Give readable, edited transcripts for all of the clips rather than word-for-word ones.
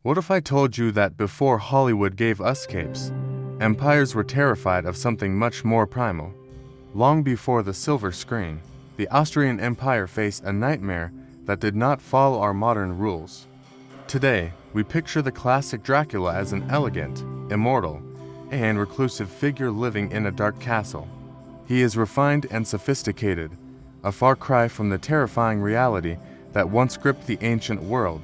What if I told you that before Hollywood gave us capes, empires were terrified of something much more primal? Long before the silver screen, the Austrian Empire faced a nightmare that did not follow our modern rules. Today, we picture the classic Dracula as an elegant, immortal, and reclusive figure living in a dark castle. He is refined and sophisticated, a far cry from the terrifying reality that once gripped the ancient world.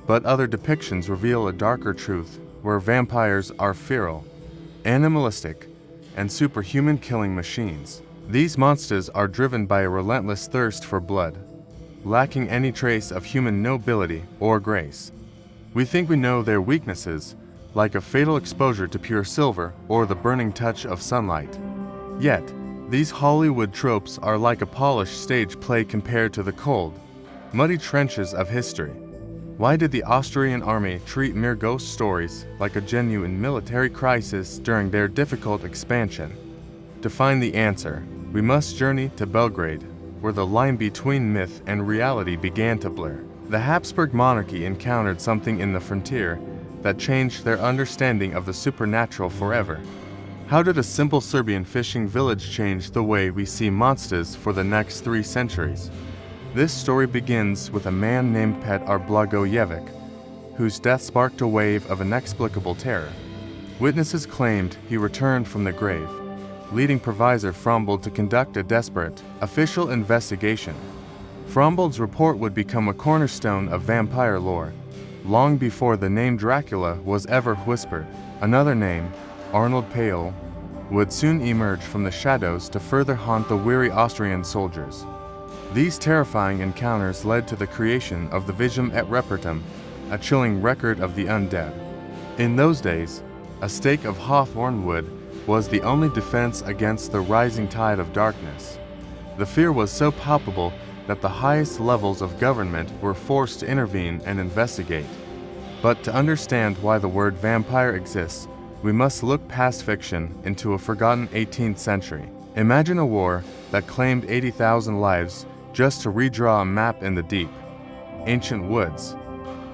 But other depictions reveal a darker truth, where vampires are feral, animalistic, and superhuman killing machines. These monsters are driven by a relentless thirst for blood, lacking any trace of human nobility or grace. We think we know their weaknesses, like a fatal exposure to pure silver or the burning touch of sunlight. Yet, these Hollywood tropes are like a polished stage play compared to the cold, muddy trenches of history. Why did the Austrian army treat mere ghost stories like a genuine military crisis during their difficult expansion? To find the answer, we must journey to Belgrade, where the line between myth and reality began to blur. The Habsburg monarchy encountered something in the frontier that changed their understanding of the supernatural forever. How did a simple Serbian fishing village change the way we see monsters for the next 3 centuries? This story begins with a man named Petar Blagojevic, whose death sparked a wave of inexplicable terror. Witnesses claimed he returned from the grave, leading Provisor Frombold to conduct a desperate, official investigation. Frombold's report would become a cornerstone of vampire lore, long before the name Dracula was ever whispered. Another name, Arnold Pale, would soon emerge from the shadows to further haunt the weary Austrian soldiers. These terrifying encounters led to the creation of the Visum et Repertum, a chilling record of the undead. In those days, a stake of hawthorn wood was the only defense against the rising tide of darkness. The fear was so palpable that the highest levels of government were forced to intervene and investigate. But to understand why the word vampire exists, we must look past fiction into a forgotten 18th century. Imagine a war that claimed 80,000 lives just to redraw a map in the deep, ancient woods.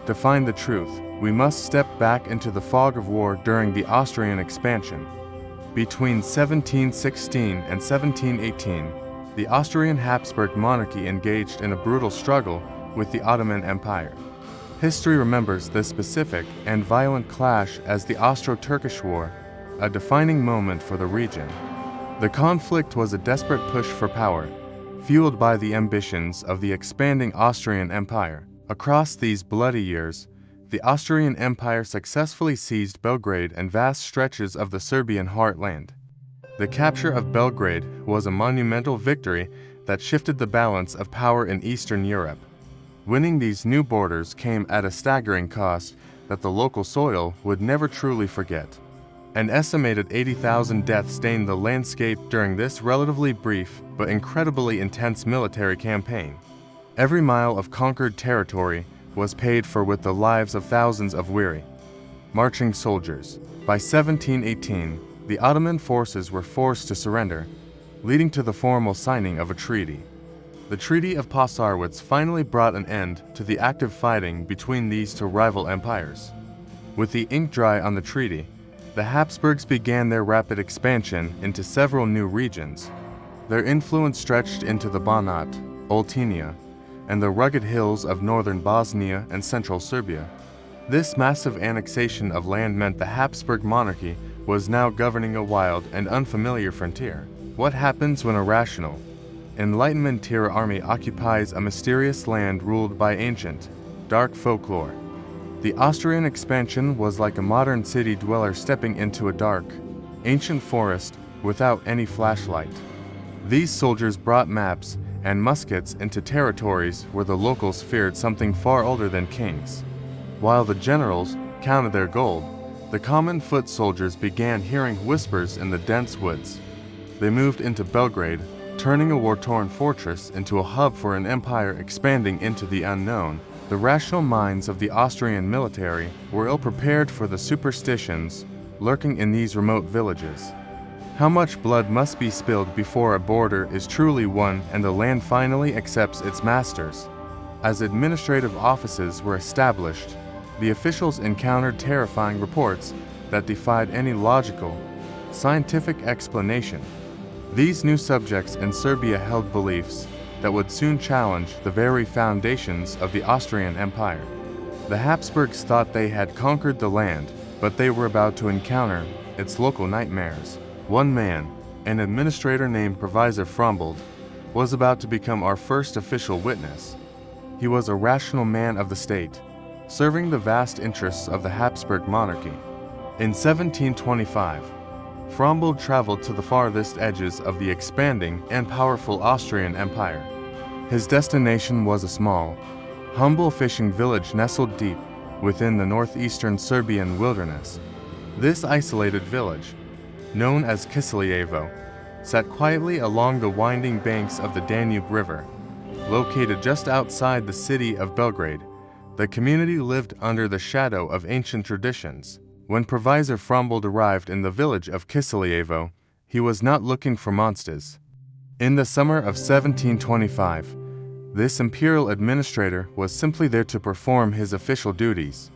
To find the truth, we must step back into the fog of war during the Austrian expansion. Between 1716 and 1718, the Austrian Habsburg monarchy engaged in a brutal struggle with the Ottoman Empire. History remembers this specific and violent clash as the Austro-Turkish War, a defining moment for the region. The conflict was a desperate push for power, fueled by the ambitions of the expanding Austrian Empire. Across these bloody years, the Austrian Empire successfully seized Belgrade and vast stretches of the Serbian heartland. The capture of Belgrade was a monumental victory that shifted the balance of power in Eastern Europe. Winning these new borders came at a staggering cost that the local soil would never truly forget. An estimated 80,000 deaths stained the landscape during this relatively brief but incredibly intense military campaign. Every mile of conquered territory was paid for with the lives of thousands of weary, marching soldiers. By 1718, the Ottoman forces were forced to surrender, leading to the formal signing of a treaty. The Treaty of Passarwitz finally brought an end to the active fighting between these 2 rival empires. With the ink dry on the treaty, the Habsburgs began their rapid expansion into several new regions. Their influence stretched into the Banat, Oltenia, and the rugged hills of northern Bosnia and central Serbia. This massive annexation of land meant the Habsburg monarchy was now governing a wild and unfamiliar frontier. What happens when a rational, Enlightenment-era army occupies a mysterious land ruled by ancient, dark folklore? The Austrian expansion was like a modern city dweller stepping into a dark, ancient forest without any flashlight. These soldiers brought maps and muskets into territories where the locals feared something far older than kings. While the generals counted their gold, the common foot soldiers began hearing whispers in the dense woods. They moved into Belgrade, turning a war-torn fortress into a hub for an empire expanding into the unknown. The rational minds of the Austrian military were ill-prepared for the superstitions lurking in these remote villages. How much blood must be spilled before a border is truly won and the land finally accepts its masters? As administrative offices were established, the officials encountered terrifying reports that defied any logical, scientific explanation. These new subjects in Serbia held beliefs that would soon challenge the very foundations of the Austrian Empire. The Habsburgs thought they had conquered the land, but they were about to encounter its local nightmares. One man, an administrator named Provisor Frombold, was about to become our first official witness. He was a rational man of the state, serving the vast interests of the Habsburg monarchy. In 1725, Frombold traveled to the farthest edges of the expanding and powerful Austrian Empire. His destination was a small, humble fishing village nestled deep within the northeastern Serbian wilderness. This isolated village, known as Kiseljevo, sat quietly along the winding banks of the Danube River. Located just outside the city of Belgrade, the community lived under the shadow of ancient traditions. When Provisor Frombold arrived in the village of Kiseljevo, he was not looking for monsters. In the summer of 1725, this imperial administrator was simply there to perform his official duties.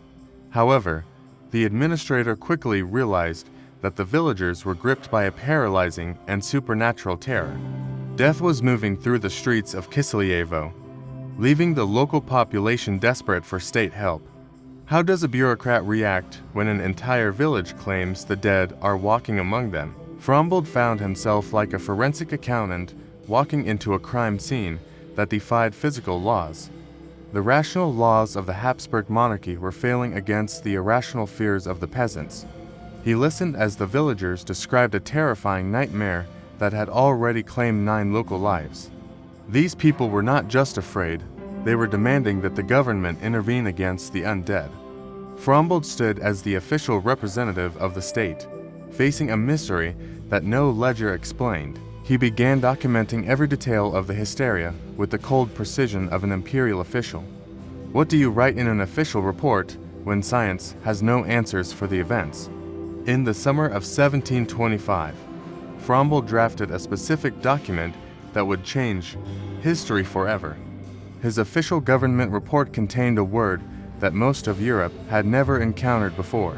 However, the administrator quickly realized that the villagers were gripped by a paralyzing and supernatural terror. Death was moving through the streets of Kiseljevo, leaving the local population desperate for state help. How does a bureaucrat react when an entire village claims the dead are walking among them? Frombold found himself like a forensic accountant walking into a crime scene that defied physical laws. The rational laws of the Habsburg monarchy were failing against the irrational fears of the peasants. He listened as the villagers described a terrifying nightmare that had already claimed 9 local lives. These people were not just afraid, they were demanding that the government intervene against the undead. Frombold stood as the official representative of the state, facing a mystery that no ledger explained. He began documenting every detail of the hysteria with the cold precision of an imperial official. What do you write in an official report when science has no answers for the events? In the summer of 1725, Frombold drafted a specific document that would change history forever. His official government report contained a word that most of Europe had never encountered before.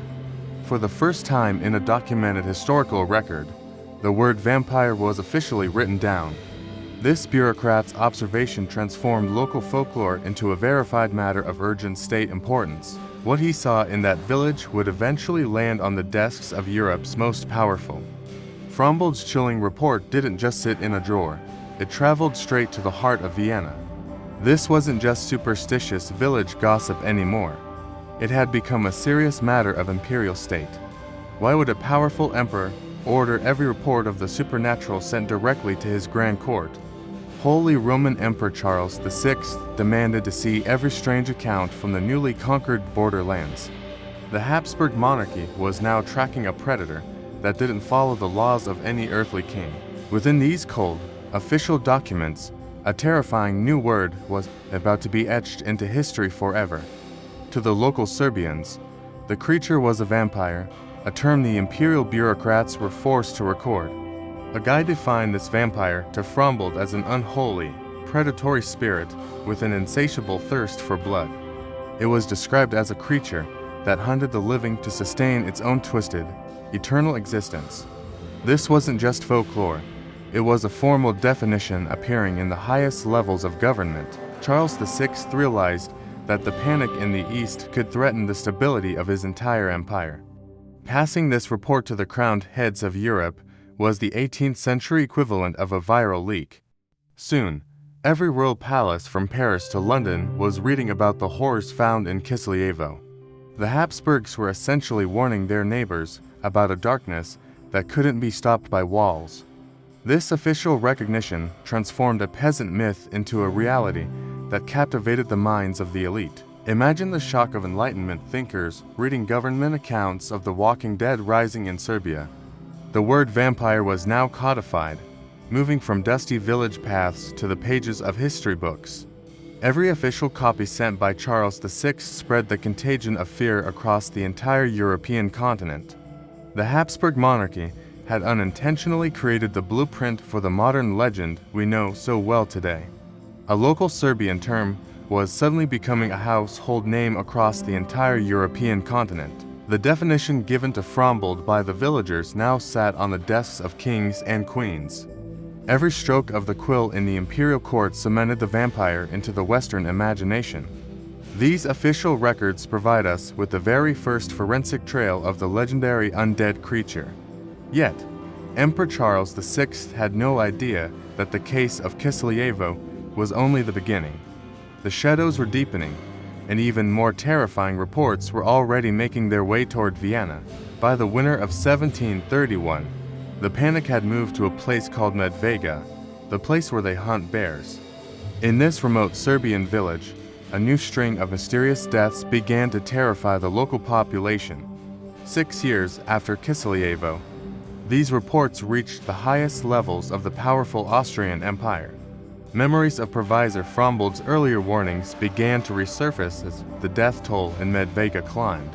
For the first time in a documented historical record, the word vampire was officially written down. This bureaucrat's observation transformed local folklore into a verified matter of urgent state importance. What he saw in that village would eventually land on the desks of Europe's most powerful. Frombold's chilling report didn't just sit in a drawer. It traveled straight to the heart of Vienna. This wasn't just superstitious village gossip anymore. It had become a serious matter of imperial state. Why would a powerful emperor order every report of the supernatural sent directly to his grand court? Holy Roman Emperor Charles VI demanded to see every strange account from the newly conquered borderlands. The Habsburg monarchy was now tracking a predator that didn't follow the laws of any earthly king. Within these cold, official documents, a terrifying new word was about to be etched into history forever. To the local Serbians, the creature was a vampire, a term the imperial bureaucrats were forced to record. A guy defined this vampire to Frombold as an unholy, predatory spirit with an insatiable thirst for blood. It was described as a creature that hunted the living to sustain its own twisted, eternal existence. This wasn't just folklore. It was a formal definition appearing in the highest levels of government. Charles VI realized that the panic in the East could threaten the stability of his entire empire. Passing this report to the crowned heads of Europe was the 18th century equivalent of a viral leak. Soon, every royal palace from Paris to London was reading about the horrors found in Kiseljevo. The Habsburgs were essentially warning their neighbors about a darkness that couldn't be stopped by walls. This official recognition transformed a peasant myth into a reality that captivated the minds of the elite. Imagine the shock of Enlightenment thinkers reading government accounts of the walking dead rising in Serbia. The word vampire was now codified, moving from dusty village paths to the pages of history books. Every official copy sent by Charles VI spread the contagion of fear across the entire European continent. The Habsburg monarchy had unintentionally created the blueprint for the modern legend we know so well today. A local Serbian term was suddenly becoming a household name across the entire European continent. The definition given to Frombold by the villagers now sat on the desks of kings and queens. Every stroke of the quill in the imperial court cemented the vampire into the Western imagination. These official records provide us with the very first forensic trail of the legendary undead creature. Yet, Emperor Charles VI had no idea that the case of Kislyevo was only the beginning. The shadows were deepening, and even more terrifying reports were already making their way toward Vienna. By the winter of 1731, the panic had moved to a place called Medvega, the place where they hunt bears. In this remote Serbian village, a new string of mysterious deaths began to terrify the local population. 6 years after Kislyevo, these reports reached the highest levels of the powerful Austrian Empire. Memories of Provisor Frombold's earlier warnings began to resurface as the death toll in Medvega climbed.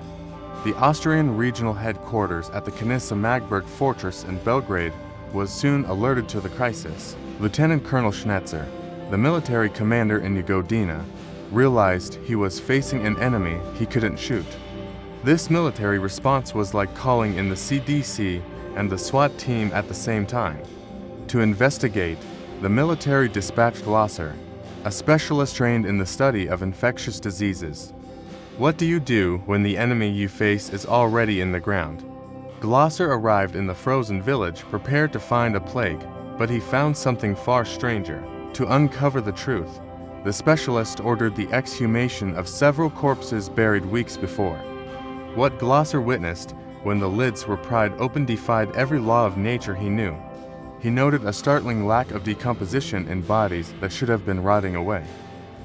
The Austrian regional headquarters at the Kanisa Magburg fortress in Belgrade was soon alerted to the crisis. Lieutenant Colonel Schnetzer, the military commander in Jagodina, realized he was facing an enemy he couldn't shoot. This military response was like calling in the CDC and the SWAT team at the same time. To investigate, the military dispatched Glosser, a specialist trained in the study of infectious diseases. What do you do when the enemy you face is already in the ground? Glosser arrived in the frozen village prepared to find a plague, but he found something far stranger. To uncover the truth, the specialist ordered the exhumation of several corpses buried weeks before. What Glosser witnessed when the lids were pried open defied every law of nature he knew. He noted a startling lack of decomposition in bodies that should have been rotting away.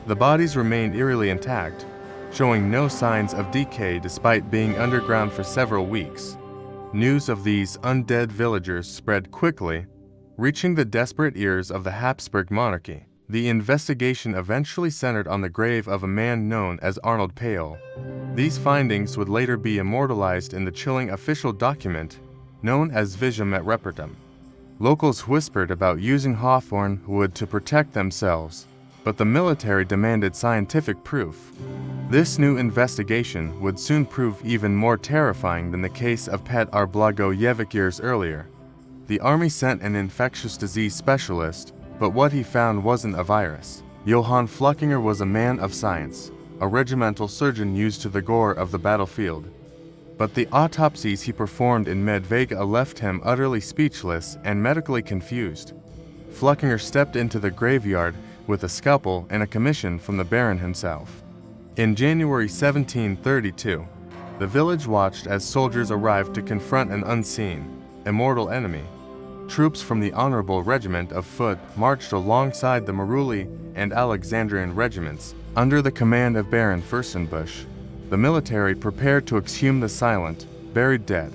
The bodies remained eerily intact, showing no signs of decay despite being underground for several weeks. News of these undead villagers spread quickly, reaching the desperate ears of the Habsburg monarchy. The investigation eventually centered on the grave of a man known as Arnold Pale. These findings would later be immortalized in the chilling official document known as Visum et Repertum. Locals whispered about using hawthorn wood to protect themselves, but the military demanded scientific proof. This new investigation would soon prove even more terrifying than the case of Petr Blagojevic years earlier. The army sent an infectious disease specialist, but what he found wasn't a virus. Johann Fluckinger was a man of science, a regimental surgeon used to the gore of the battlefield. But the autopsies he performed in Medvega left him utterly speechless and medically confused. Fluckinger stepped into the graveyard with a scalpel and a commission from the Baron himself. In January 1732, the village watched as soldiers arrived to confront an unseen, immortal enemy. Troops from the Honorable Regiment of Foot marched alongside the Maruli and Alexandrian regiments, under the command of Baron Furstenbusch. The military prepared to exhume the silent, buried dead.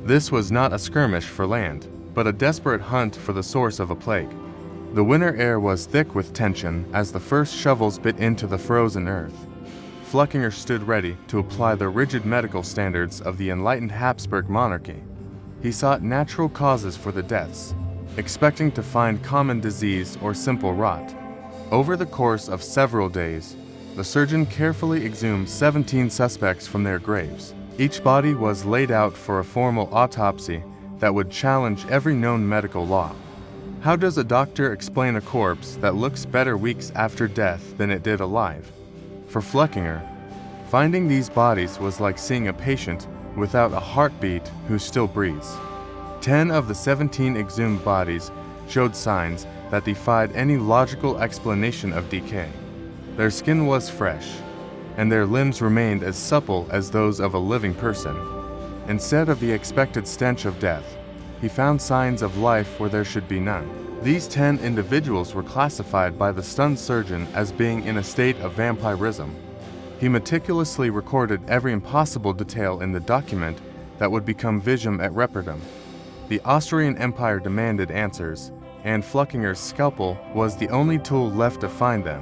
This was not a skirmish for land, but a desperate hunt for the source of a plague. The winter air was thick with tension as the first shovels bit into the frozen earth. Fluckinger stood ready to apply the rigid medical standards of the enlightened Habsburg monarchy. He sought natural causes for the deaths, expecting to find common disease or simple rot. Over the course of several days, the surgeon carefully exhumed 17 suspects from their graves. Each body was laid out for a formal autopsy that would challenge every known medical law. How does a doctor explain a corpse that looks better weeks after death than it did alive? For Fluckinger, finding these bodies was like seeing a patient without a heartbeat who still breathes. 10 of the 17 exhumed bodies showed signs that defied any logical explanation of decay. Their skin was fresh, and their limbs remained as supple as those of a living person. Instead of the expected stench of death, he found signs of life where there should be none. These 10 individuals were classified by the stunned surgeon as being in a state of vampirism. He meticulously recorded every impossible detail in the document that would become Visum et Repertum. The Austrian Empire demanded answers, and Fluckinger's scalpel was the only tool left to find them.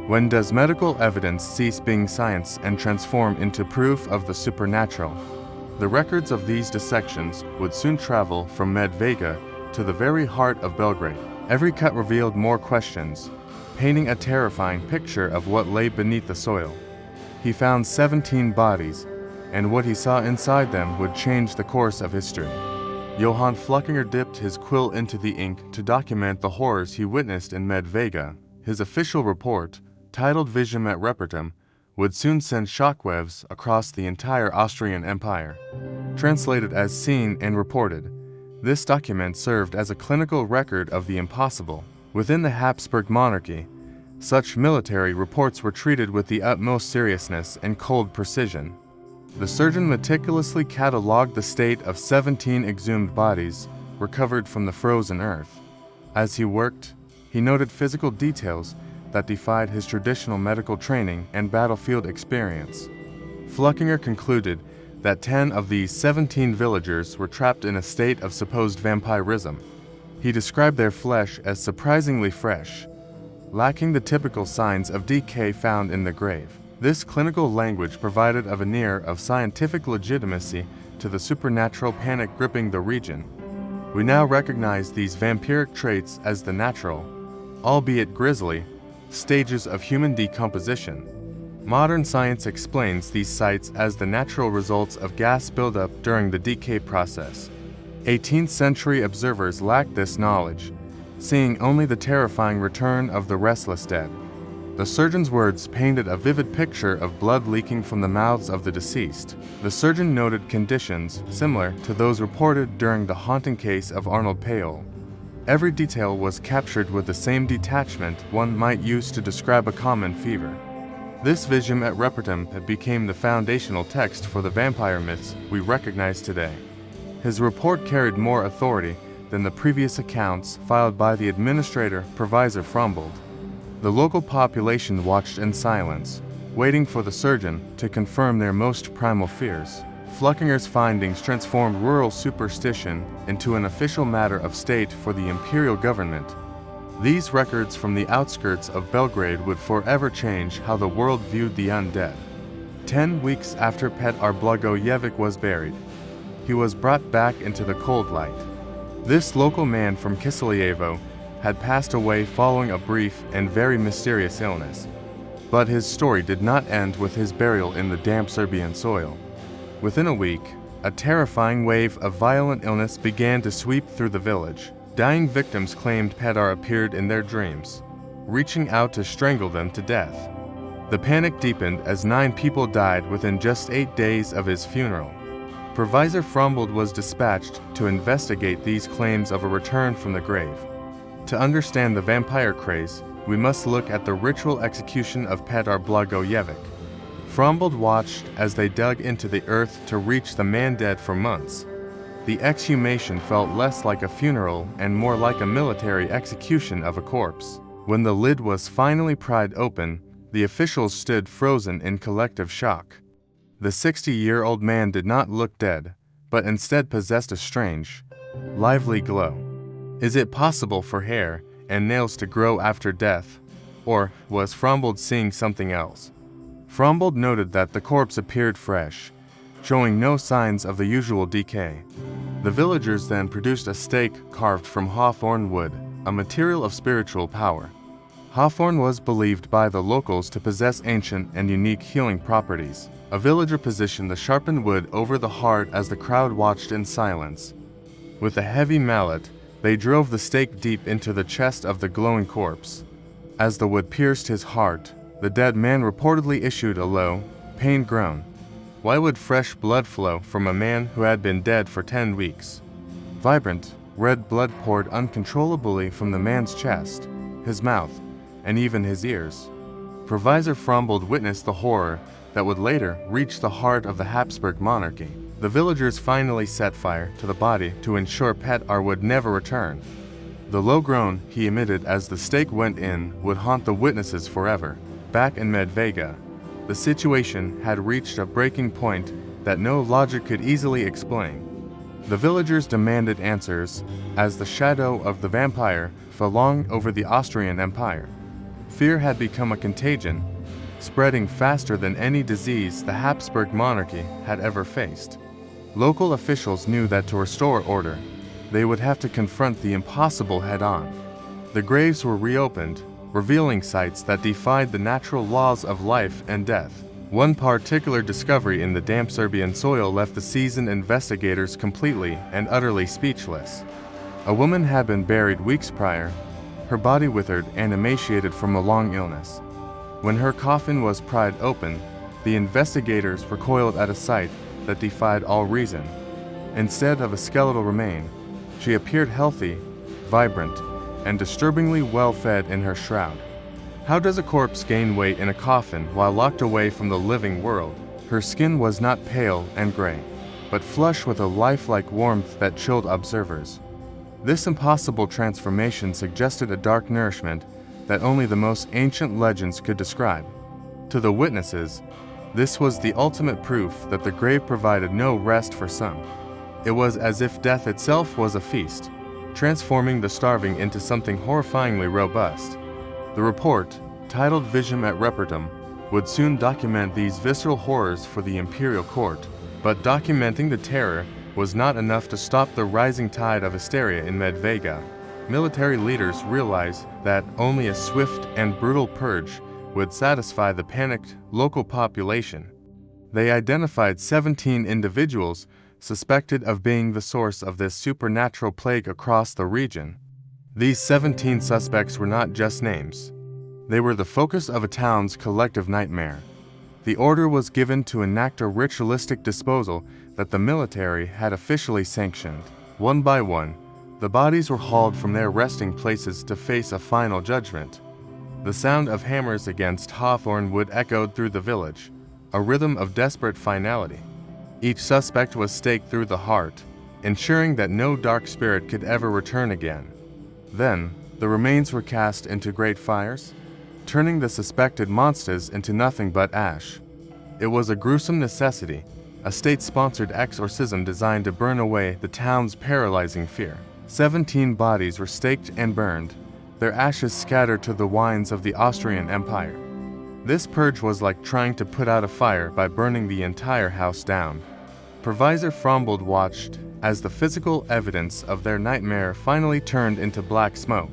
When does medical evidence cease being science and transform into proof of the supernatural? The records of these dissections would soon travel from Medvega to the very heart of Belgrade. Every cut revealed more questions. painting a terrifying picture of what lay beneath the soil. He found 17 bodies, and what he saw inside them would change the course of history. Johann Fluckinger dipped his quill into the ink to document the horrors he witnessed in Medvega. His official report, titled Visum et Repertum, would soon send shockwaves across the entire Austrian Empire. Translated as Seen and Reported, this document served as a clinical record of the impossible. Within the Habsburg monarchy, such military reports were treated with the utmost seriousness and cold precision. The surgeon meticulously catalogued the state of 17 exhumed bodies recovered from the frozen earth. As he worked, he noted physical details that defied his traditional medical training and battlefield experience. Fluckinger concluded that 10 of these 17 villagers were trapped in a state of supposed vampirism. He described their flesh as surprisingly fresh, lacking the typical signs of decay found in the grave. This clinical language provided a veneer of scientific legitimacy to the supernatural panic gripping the region. We now recognize these vampiric traits as the natural, albeit grisly, stages of human decomposition. Modern science explains these sites as the natural results of gas buildup during the decay process. 18th century observers lacked this knowledge, seeing only the terrifying return of the restless dead. The surgeon's words painted a vivid picture of blood leaking from the mouths of the deceased. The surgeon noted conditions similar to those reported during the haunting case of Arnold Payol. Every detail was captured with the same detachment one might use to describe a common fever. This Visum et Repertum became the foundational text for the vampire myths we recognize today. His report carried more authority than the previous accounts filed by the administrator Provisor Frombold. The local population watched in silence, waiting for the surgeon to confirm their most primal fears. Fluckinger's findings transformed rural superstition into an official matter of state for the imperial government. These records from the outskirts of Belgrade would forever change how the world viewed the undead. 10 weeks after Petar Blagojevic was buried, he was brought back into the cold light. This local man from Kiselyevo had passed away following a brief and very mysterious illness. But his story did not end with his burial in the damp Serbian soil. Within a week, a terrifying wave of violent illness began to sweep through the village. Dying victims claimed Petar appeared in their dreams, reaching out to strangle them to death. The panic deepened as 9 people died within just 8 days of his funeral. Provisor Frombold was dispatched to investigate these claims of a return from the grave. To understand the vampire craze, we must look at the ritual execution of Petar Blagojevic. Frombold watched as they dug into the earth to reach the man dead for months. The exhumation felt less like a funeral and more like a military execution of a corpse. When the lid was finally pried open, the officials stood frozen in collective shock. The 60-year-old man did not look dead, but instead possessed a strange, lively glow. Is it possible for hair and nails to grow after death, or was Frombold seeing something else? Frombold noted that the corpse appeared fresh, showing no signs of the usual decay. The villagers then produced a stake carved from hawthorn wood, a material of spiritual power. Hawthorn was believed by the locals to possess ancient and unique healing properties. A villager positioned the sharpened wood over the heart as the crowd watched in silence. With a heavy mallet, they drove the stake deep into the chest of the glowing corpse. As the wood pierced his heart, the dead man reportedly issued a low, pained groan. Why would fresh blood flow from a man who had been dead for 10 weeks? Vibrant, red blood poured uncontrollably from the man's chest, his mouth, and even his ears. Provisor Frombold witnessed the horror that would later reach the heart of the Habsburg monarchy. The villagers finally set fire to the body to ensure Petar would never return. The low groan he emitted as the stake went in would haunt the witnesses forever. Back in Medvega, the situation had reached a breaking point that no logic could easily explain. The villagers demanded answers as the shadow of the vampire fell long over the Austrian Empire. Fear had become a contagion, spreading faster than any disease the Habsburg monarchy had ever faced. Local officials knew that to restore order, they would have to confront the impossible head-on. The graves were reopened, revealing sights that defied the natural laws of life and death. One particular discovery in the damp Serbian soil left the seasoned investigators completely and utterly speechless. A woman had been buried weeks prior, her body withered and emaciated from a long illness. When her coffin was pried open, the investigators recoiled at a sight that defied all reason. Instead of a skeletal remain, she appeared healthy, vibrant, and disturbingly well-fed in her shroud. How does a corpse gain weight in a coffin while locked away from the living world? Her skin was not pale and gray, but flush with a lifelike warmth that chilled observers. This impossible transformation suggested a dark nourishment that only the most ancient legends could describe. To the witnesses, this was the ultimate proof that the grave provided no rest for some. It was as if death itself was a feast, transforming the starving into something horrifyingly robust. The report, titled Visum et Repertum, would soon document these visceral horrors for the imperial court, but documenting the terror was not enough to stop the rising tide of hysteria in Medvega. Military leaders realized that only a swift and brutal purge would satisfy the panicked local population. They identified 17 individuals suspected of being the source of this supernatural plague across the region. These 17 suspects were not just names. They were the focus of a town's collective nightmare. The order was given to enact a ritualistic disposal that the military had officially sanctioned. One by one, the bodies were hauled from their resting places to face a final judgment. The sound of hammers against hawthorn wood echoed through the village, a rhythm of desperate finality. Each suspect was staked through the heart, ensuring that no dark spirit could ever return again. Then, the remains were cast into great fires, turning the suspected monsters into nothing but ash. It was a gruesome necessity, a state-sponsored exorcism designed to burn away the town's paralyzing fear. 17 bodies were staked and burned, their ashes scattered to the winds of the Austrian Empire. This purge was like trying to put out a fire by burning the entire house down. Provisor Frombold watched as the physical evidence of their nightmare finally turned into black smoke.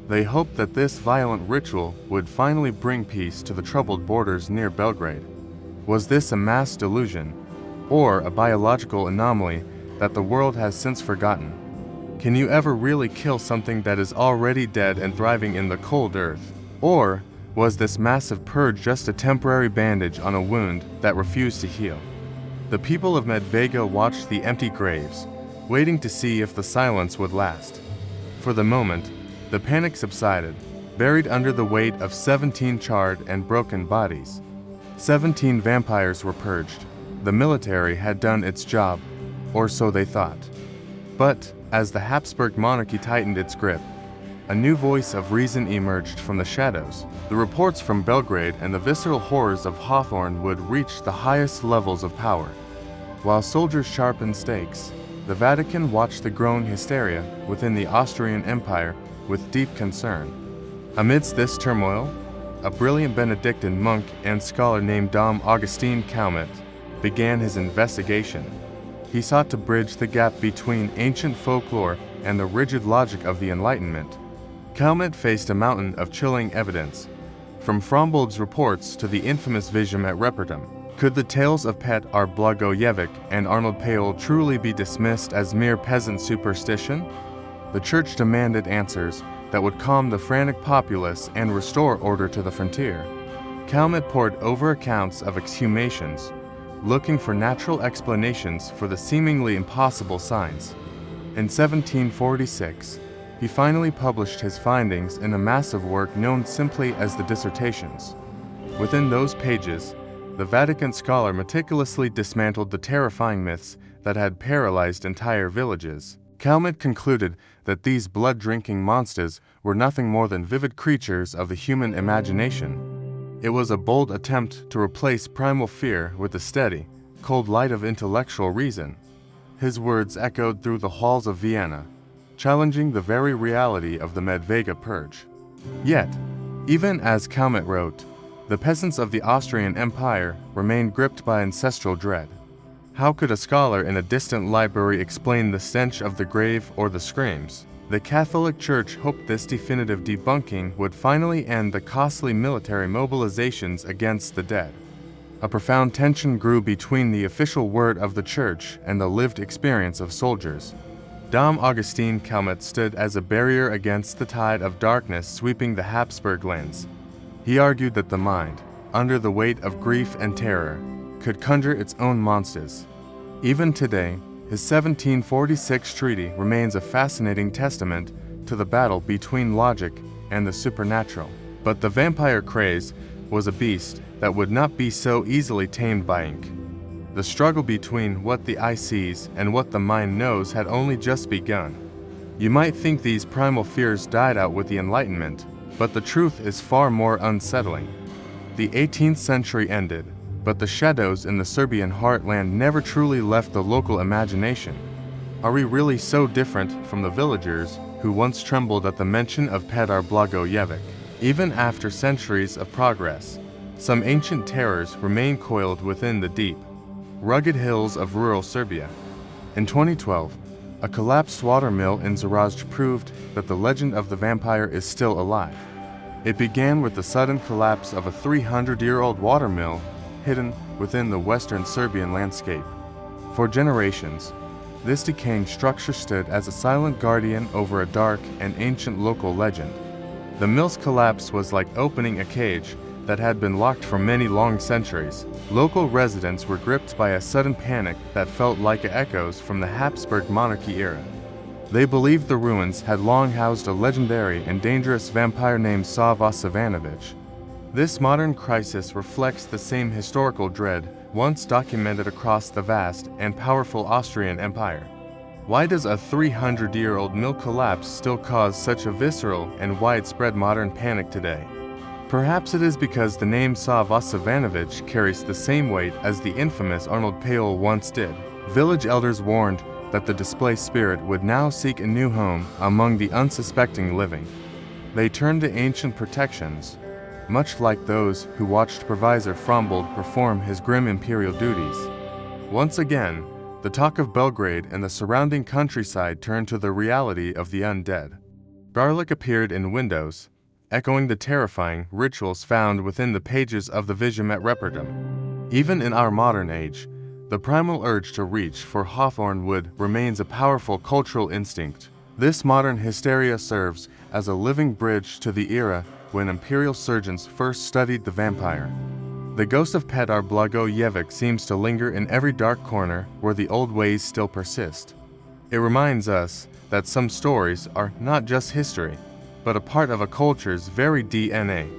They hoped that this violent ritual would finally bring peace to the troubled borders near Belgrade. Was this a mass delusion, or a biological anomaly that the world has since forgotten? Can you ever really kill something that is already dead and thriving in the cold earth? Or was this massive purge just a temporary bandage on a wound that refused to heal? The people of Medvega watched the empty graves, waiting to see if the silence would last. For the moment, the panic subsided, buried under the weight of 17 charred and broken bodies. 17 vampires were purged. The military had done its job, or so they thought. But as the Habsburg monarchy tightened its grip, a new voice of reason emerged from the shadows. The reports from Belgrade and the visceral horrors of Hawthorne would reach the highest levels of power. While soldiers sharpened stakes, the Vatican watched the growing hysteria within the Austrian Empire with deep concern. Amidst this turmoil, a brilliant Benedictine monk and scholar named Dom Augustine Calmet began his investigation. He sought to bridge the gap between ancient folklore and the rigid logic of the Enlightenment. Calmet faced a mountain of chilling evidence, from Frombold's reports to the infamous Visum et Repertum. Could the tales of Petr Blagojevic and Arnold Payol truly be dismissed as mere peasant superstition? The Church demanded answers that would calm the frantic populace and restore order to the frontier. Calmet pored over accounts of exhumations, looking for natural explanations for the seemingly impossible signs. In 1746, he finally published his findings in a massive work known simply as the Dissertations. Within those pages, the Vatican scholar meticulously dismantled the terrifying myths that had paralyzed entire villages. Calmet concluded that these blood-drinking monsters were nothing more than vivid creatures of the human imagination. It was a bold attempt to replace primal fear with the steady, cold light of intellectual reason. His words echoed through the halls of Vienna, challenging the very reality of the Medvega purge. Yet, even as Calmet wrote, the peasants of the Austrian Empire remained gripped by ancestral dread. How could a scholar in a distant library explain the stench of the grave or the screams? The Catholic Church hoped this definitive debunking would finally end the costly military mobilizations against the dead. A profound tension grew between the official word of the Church and the lived experience of soldiers. Dom Augustin Calmet stood as a barrier against the tide of darkness sweeping the Habsburg lands. He argued that the mind, under the weight of grief and terror, could conjure its own monsters. Even today, his 1746 treaty remains a fascinating testament to the battle between logic and the supernatural. But the vampire craze was a beast that would not be so easily tamed by ink. The struggle between what the eye sees and what the mind knows had only just begun. You might think these primal fears died out with the Enlightenment, but the truth is far more unsettling. The 18th century ended, but the shadows in the Serbian heartland never truly left the local imagination. Are we really so different from the villagers who once trembled at the mention of Pedar Blagojevic? Even after centuries of progress, some ancient terrors remain coiled within the deep, rugged hills of rural Serbia. In 2012, a collapsed water mill in Zarazj proved that the legend of the vampire is still alive. It began with the sudden collapse of a 300-year-old water mill hidden within the western Serbian landscape. For generations, this decaying structure stood as a silent guardian over a dark and ancient local legend. The mill's collapse was like opening a cage that had been locked for many long centuries. Local residents were gripped by a sudden panic that felt like echoes from the Habsburg monarchy era. They believed the ruins had long housed a legendary and dangerous vampire named Sava Savanovic. This modern crisis reflects the same historical dread once documented across the vast and powerful Austrian Empire. Why does a 300-year-old mill collapse still cause such a visceral and widespread modern panic today? Perhaps it is because the name Sava Savanovic carries the same weight as the infamous Arnold Payol once did. Village elders warned that the displaced spirit would now seek a new home among the unsuspecting living. They turned to ancient protections, much like those who watched Provisor Frombold perform his grim imperial duties. Once again, the talk of Belgrade and the surrounding countryside turned to the reality of the undead. Garlic appeared in windows, echoing the terrifying rituals found within the pages of the Visum et Repertum. Even in our modern age, the primal urge to reach for hawthorn wood remains a powerful cultural instinct. This modern hysteria serves as a living bridge to the era when imperial surgeons first studied the vampire. The ghost of Pedar Blagojevic seems to linger in every dark corner where the old ways still persist. It reminds us that some stories are not just history, but a part of a culture's very DNA.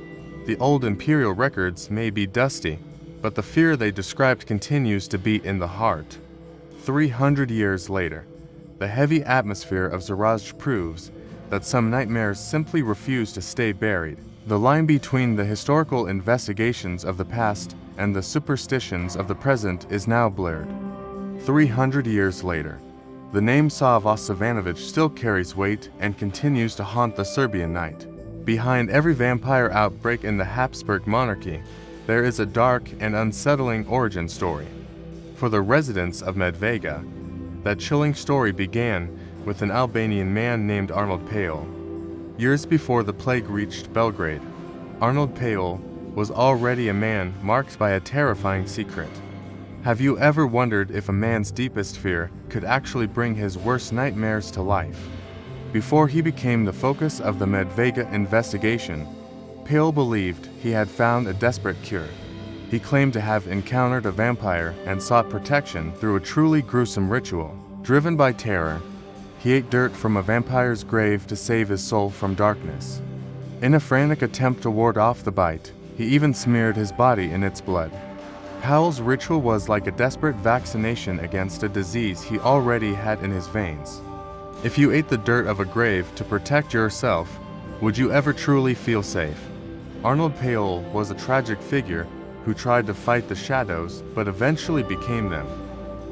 The old imperial records may be dusty, but the fear they described continues to beat in the heart. 300 years later, the heavy atmosphere of Zarazj proves that some nightmares simply refuse to stay buried. The line between the historical investigations of the past and the superstitions of the present is now blurred. 300 years later, the name Sava Savanovic still carries weight and continues to haunt the Serbian night. Behind every vampire outbreak in the Habsburg monarchy, there is a dark and unsettling origin story. For the residents of Medvega, that chilling story began with an Albanian man named Arnold Payol. Years before the plague reached Belgrade, Arnold Payol was already a man marked by a terrifying secret. Have you ever wondered if a man's deepest fear could actually bring his worst nightmares to life? Before he became the focus of the Medvega investigation, Payol believed he had found a desperate cure. He claimed to have encountered a vampire and sought protection through a truly gruesome ritual. Driven by terror, he ate dirt from a vampire's grave to save his soul from darkness. In a frantic attempt to ward off the bite, he even smeared his body in its blood. Payol's ritual was like a desperate vaccination against a disease he already had in his veins. If you ate the dirt of a grave to protect yourself, would you ever truly feel safe? Arnold Payol was a tragic figure who tried to fight the shadows but eventually became them.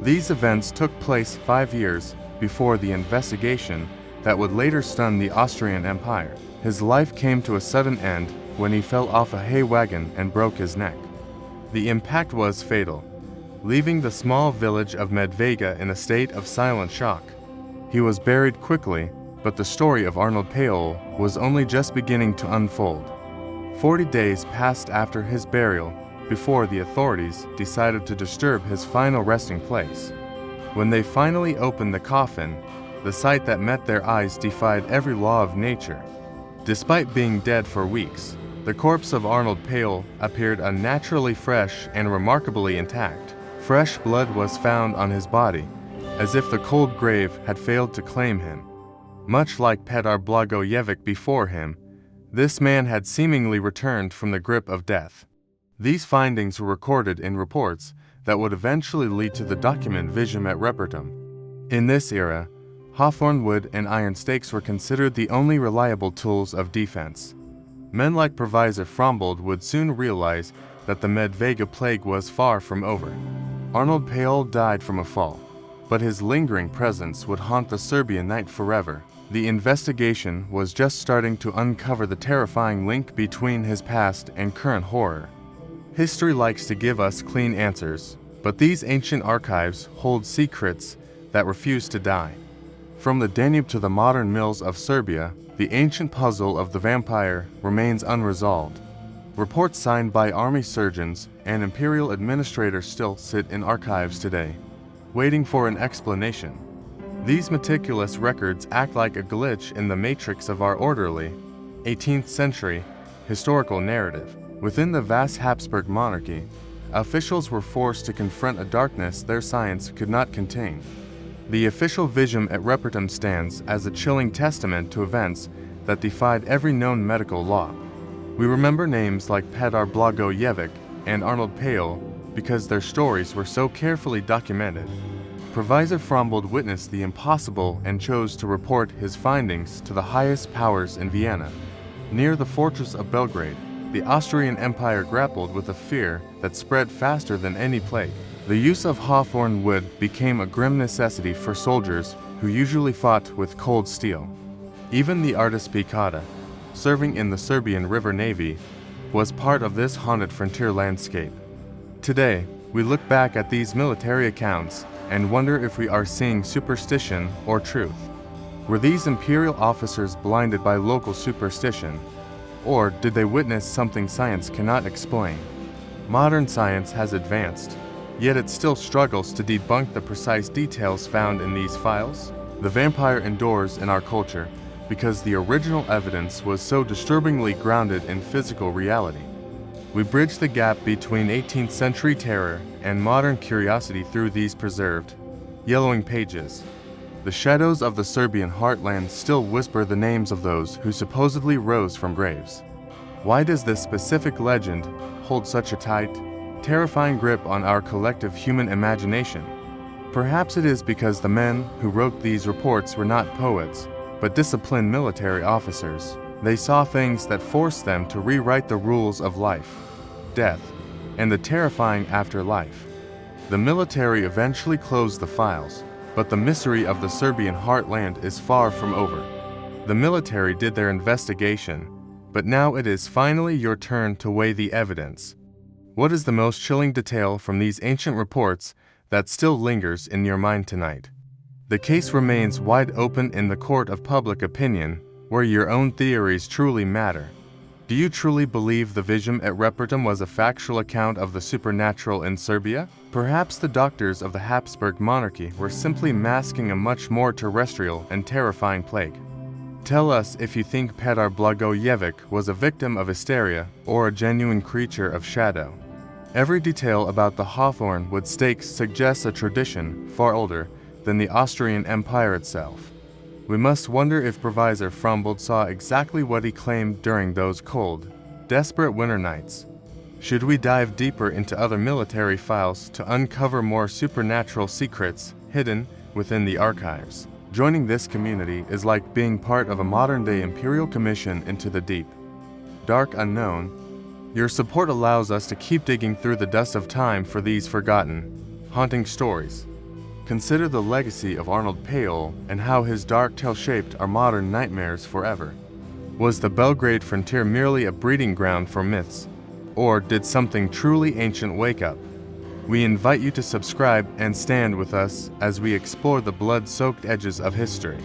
These events took place 5 years before the investigation that would later stun the Austrian Empire. His life came to a sudden end when he fell off a hay wagon and broke his neck. The impact was fatal, leaving the small village of Medvega in a state of silent shock. He was buried quickly, but the story of Arnold Payol was only just beginning to unfold. 40 days passed after his burial before the authorities decided to disturb his final resting place. When they finally opened the coffin, the sight that met their eyes defied every law of nature. Despite being dead for weeks, the corpse of Arnold Payol appeared unnaturally fresh and remarkably intact. Fresh blood was found on his body, as if the cold grave had failed to claim him. Much like Petar Blagojevic before him, this man had seemingly returned from the grip of death. These findings were recorded in reports that would eventually lead to the document Visum et Repertum. In this era, hawthorn wood and iron stakes were considered the only reliable tools of defense. Men like Provisor Frombold would soon realize that the Medvega plague was far from over. Arnold Payol died from a fall, but his lingering presence would haunt the Serbian night forever. The investigation was just starting to uncover the terrifying link between his past and current horror. History likes to give us clean answers, but these ancient archives hold secrets that refuse to die. From the Danube to the modern mills of Serbia, the ancient puzzle of the vampire remains unresolved. Reports signed by army surgeons and imperial administrators still sit in archives today, waiting for an explanation. These meticulous records act like a glitch in the matrix of our orderly, 18th century, historical narrative. Within the vast Habsburg monarchy, officials were forced to confront a darkness their science could not contain. The official Visum et Repertum stands as a chilling testament to events that defied every known medical law. We remember names like Petar Blagojevic and Arnold Payol because their stories were so carefully documented. Provisor Frombold witnessed the impossible and chose to report his findings to the highest powers in Vienna. Near the fortress of Belgrade, the Austrian Empire grappled with a fear that spread faster than any plague. The use of hawthorn wood became a grim necessity for soldiers who usually fought with cold steel. Even the artist Picada, serving in the Serbian River Navy, was part of this haunted frontier landscape. Today, we look back at these military accounts and wonder if we are seeing superstition or truth. Were these imperial officers blinded by local superstition, or did they witness something science cannot explain? Modern science has advanced, yet it still struggles to debunk the precise details found in these files. The vampire endures in our culture because the original evidence was so disturbingly grounded in physical reality. We bridge the gap between 18th century terror and modern curiosity through these preserved, yellowing pages. The shadows of the Serbian heartland still whisper the names of those who supposedly rose from graves. Why does this specific legend hold such a tight, terrifying grip on our collective human imagination? Perhaps it is because the men who wrote these reports were not poets, but disciplined military officers. They saw things that forced them to rewrite the rules of life, death, and the terrifying afterlife. The military eventually closed the files, but the mystery of the Serbian heartland is far from over. The military did their investigation, but now it is finally your turn to weigh the evidence. What is the most chilling detail from these ancient reports that still lingers in your mind tonight? The case remains wide open in the court of public opinion, where your own theories truly matter. Do you truly believe the Visum et Repertum was a factual account of the supernatural in Serbia? Perhaps the doctors of the Habsburg monarchy were simply masking a much more terrestrial and terrifying plague. Tell us if you think Petar Blagojevic was a victim of hysteria or a genuine creature of shadow. Every detail about the hawthorn wood stakes suggests a tradition far older than the Austrian Empire itself. We must wonder if Provisor Frombold saw exactly what he claimed during those cold, desperate winter nights. Should we dive deeper into other military files to uncover more supernatural secrets hidden within the archives? Joining this community is like being part of a modern-day imperial commission into the deep, dark unknown. Your support allows us to keep digging through the dust of time for these forgotten, haunting stories. Consider the legacy of Arnold Payol and how his dark tale shaped our modern nightmares forever. Was the Belgrade frontier merely a breeding ground for myths, or did something truly ancient wake up? We invite you to subscribe and stand with us as we explore the blood-soaked edges of history,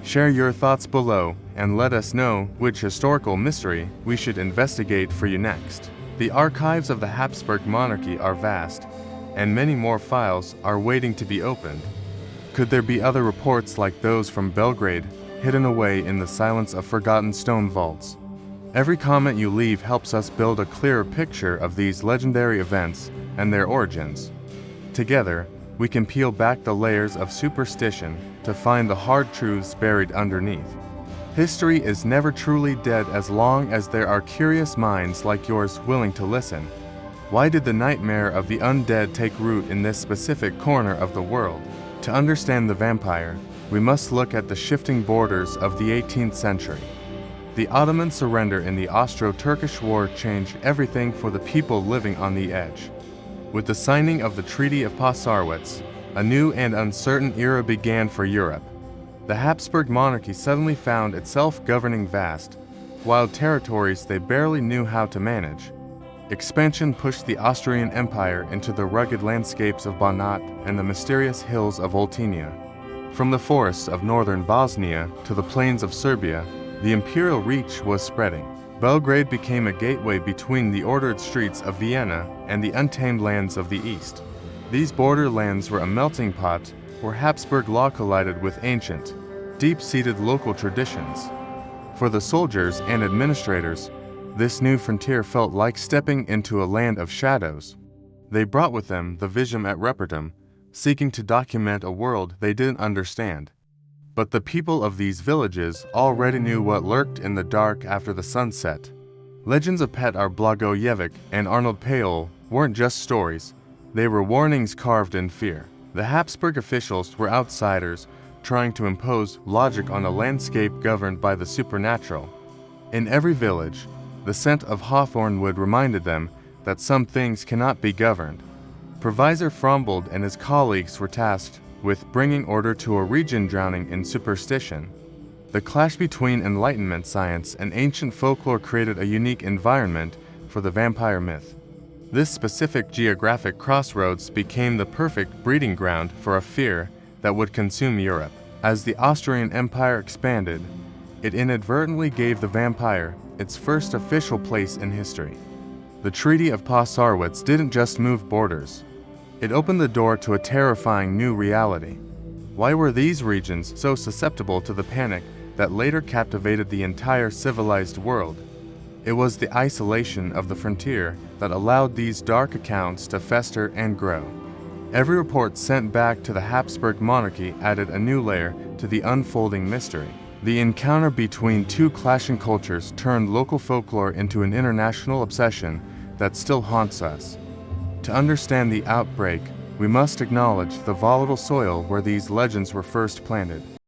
Share your thoughts below and let us know which historical mystery we should investigate for you next. The archives of the Habsburg monarchy are vast, and many more files are waiting to be opened. Could there be other reports like those from Belgrade, hidden away in the silence of forgotten stone vaults? Every comment you leave helps us build a clearer picture of these legendary events and their origins. Together, we can peel back the layers of superstition to find the hard truths buried underneath. History is never truly dead as long as there are curious minds like yours willing to listen. Why did the nightmare of the undead take root in this specific corner of the world? To understand the vampire, we must look at the shifting borders of the 18th century. The Ottoman surrender in the Austro-Turkish War changed everything for the people living on the edge. With the signing of the Treaty of Passarwitz, a new and uncertain era began for Europe. The Habsburg monarchy suddenly found itself governing vast, wild territories they barely knew how to manage. Expansion pushed the Austrian Empire into the rugged landscapes of Banat and the mysterious hills of Oltenia. From the forests of northern Bosnia to the plains of Serbia, the imperial reach was spreading. Belgrade became a gateway between the ordered streets of Vienna and the untamed lands of the east. These borderlands were a melting pot where Habsburg law collided with ancient, deep-seated local traditions. For the soldiers and administrators, this new frontier felt like stepping into a land of shadows. They brought with them the visum et repertum, seeking to document a world they didn't understand. But the people of these villages already knew what lurked in the dark after the sunset. Legends of Petar Blagojevic and Arnold Payol weren't just stories, they were warnings carved in fear. The Habsburg officials were outsiders, trying to impose logic on a landscape governed by the supernatural. In every village, the scent of hawthorn wood reminded them that some things cannot be governed. Provisor Frombold and his colleagues were tasked with bringing order to a region drowning in superstition. The clash between Enlightenment science and ancient folklore created a unique environment for the vampire myth. This specific geographic crossroads became the perfect breeding ground for a fear that would consume Europe. As the Austrian Empire expanded, it inadvertently gave the vampire its first official place in history. The Treaty of Passarwitz didn't just move borders. It opened the door to a terrifying new reality. Why were these regions so susceptible to the panic that later captivated the entire civilized world? It was the isolation of the frontier that allowed these dark accounts to fester and grow. Every report sent back to the Habsburg monarchy added a new layer to the unfolding mystery. The encounter between two clashing cultures turned local folklore into an international obsession that still haunts us. To understand the outbreak, we must acknowledge the volatile soil where these legends were first planted.